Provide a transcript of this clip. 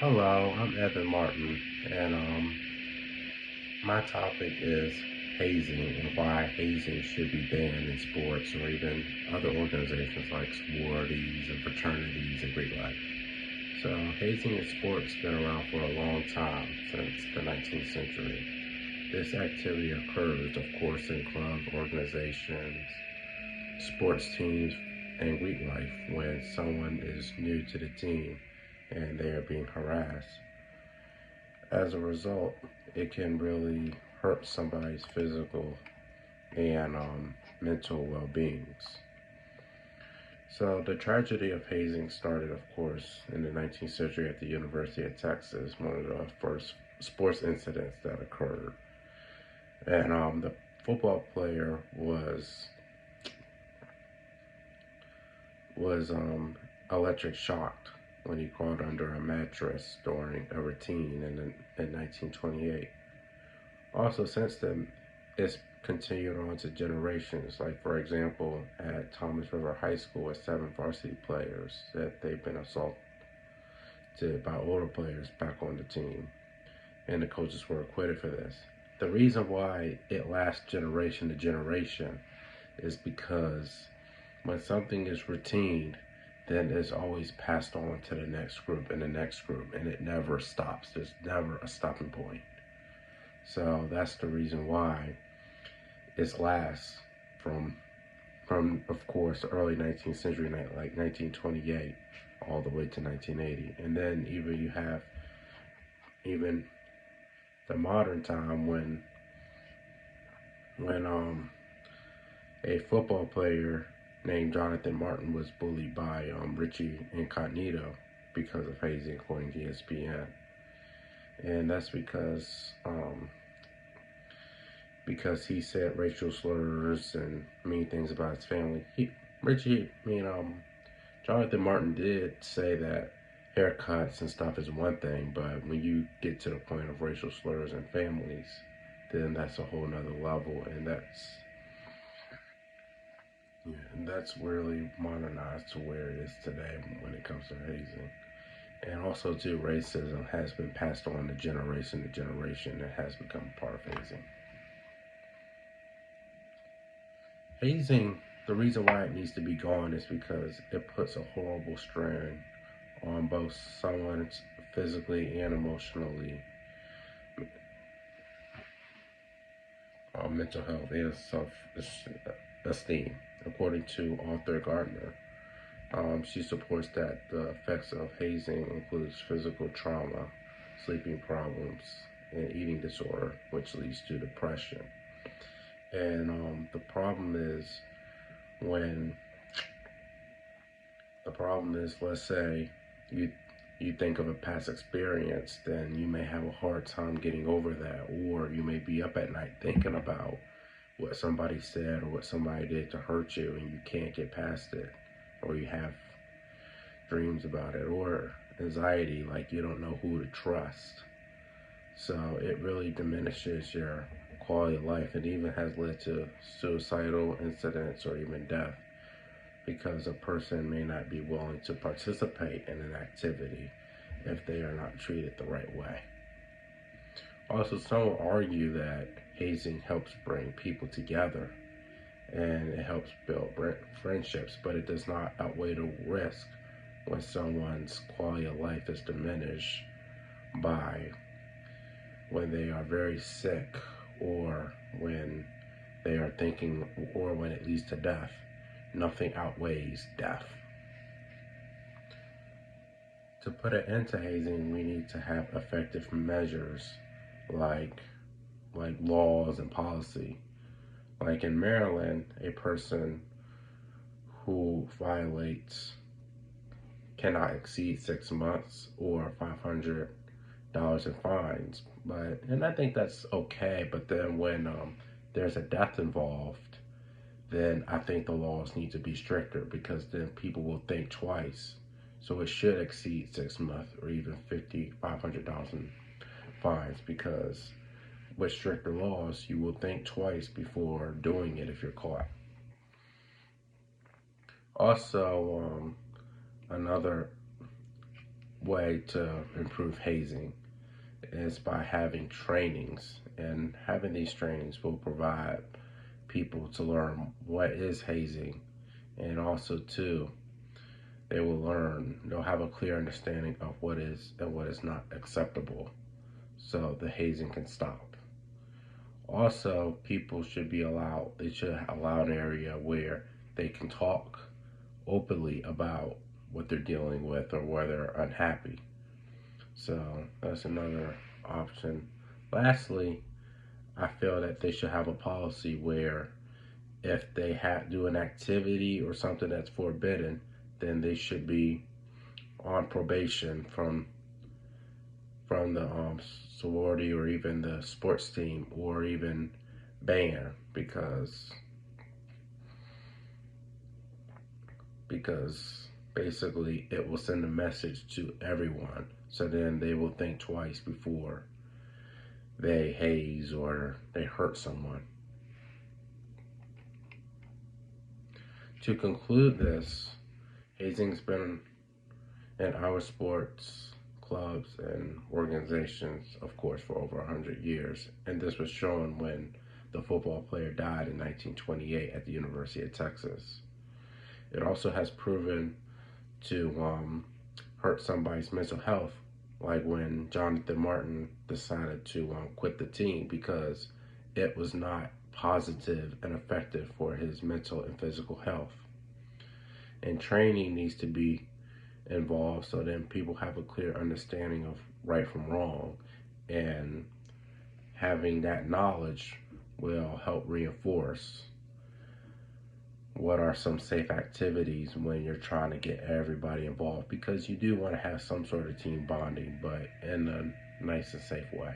Hello, I'm Evan Martin, and my topic is hazing and why hazing should be banned in sports or even other organizations like sororities and fraternities and Greek life. So, hazing in sports has been around for a long time, since the 19th century. This activity occurs, of course, in clubs, organizations, sports teams, and Greek life when someone is new to the team and they are being harassed. As a result, it can really hurt somebody's physical and mental well beings. So, the tragedy of hazing started, of course, in the 19th century at the University of Texas, one of the first sports incidents that occurred. And the football player was electric shocked when he crawled under a mattress during a routine in 1928. Also, since then, it's continued on to generations. Like, for example, at Thomas River High School, with 7 varsity players that they've been assaulted by older players back on the team, and the coaches were acquitted for this. The reason why it lasts generation to generation is because when something is routine, then it's always passed on to the next group and the next group, and it never stops. There's never a stopping point. So that's the reason why it lasts from of course the early 19th century, like 1928, all the way to 1980, and then even you have even the modern time when a football player named Jonathan Martin was bullied by Richie Incognito because of hazing, according to ESPN, and that's because he said racial slurs and mean things about his family. Richie, Jonathan Martin did say that haircuts and stuff is one thing, but when you get to the point of racial slurs and families, then that's a whole nother level, and that's really modernized to where it is today when it comes to hazing. And also, too, racism has been passed on to generation to generation. It has become part of hazing. Hazing, the reason why it needs to be gone is because it puts a horrible strain on both someone's physically and emotionally, mental health and self-esteem. According to author Gardner, she supports that the effects of hazing includes physical trauma, sleeping problems, and eating disorder, which leads to depression. And when the problem is, let's say you you think of a past experience, then you may have a hard time getting over that, or you may be up at night thinking about what somebody said or what somebody did to hurt you, and you can't get past it, or you have dreams about it, or anxiety, like you don't know who to trust. So it really diminishes your quality of life. It even has led to suicidal incidents or even death because a person may not be willing to participate in an activity if they are not treated the right way. Also, some will argue that hazing helps bring people together and it helps build friendships, but it does not outweigh the risk when someone's quality of life is diminished by when they are very sick, or when they are thinking, or when it leads to death. Nothing outweighs death. To put an end to hazing, we need to have effective measures like laws and policy. Like in Maryland, a person who violates cannot exceed 6 months or $500 in fines. And I think that's okay. But then when there's a death involved, then I think the laws need to be stricter, because then people will think twice. So it should exceed 6 months or even 500,000 fines, because with stricter laws, you will think twice before doing it if you're caught. Also, another way to improve hazing is by having trainings, and having these trainings will provide people to learn what is hazing, and also too they'll have a clear understanding of what is and what is not acceptable, so the hazing can stop. Also, people should be allowed, they should allow an area where they can talk openly about what they're dealing with or where they're unhappy. So that's another option. Lastly, I feel that they should have a policy where if they do an activity or something that's forbidden, then they should be on probation from the sorority or even the sports team, or even banned, because basically it will send a message to everyone, so then they will think twice before they haze or they hurt someone. To conclude this, hazing's been in our sports clubs and organizations, of course, for over 100 years. And this was shown when the football player died in 1928 at the University of Texas. It also has proven to hurt somebody's mental health, like when Jonathan Martin decided to quit the team because it was not positive and effective for his mental and physical health. And training needs to be involved so then people have a clear understanding of right from wrong, and having that knowledge will help reinforce what are some safe activities when you're trying to get everybody involved, because you do want to have some sort of team bonding, but in a nice and safe way.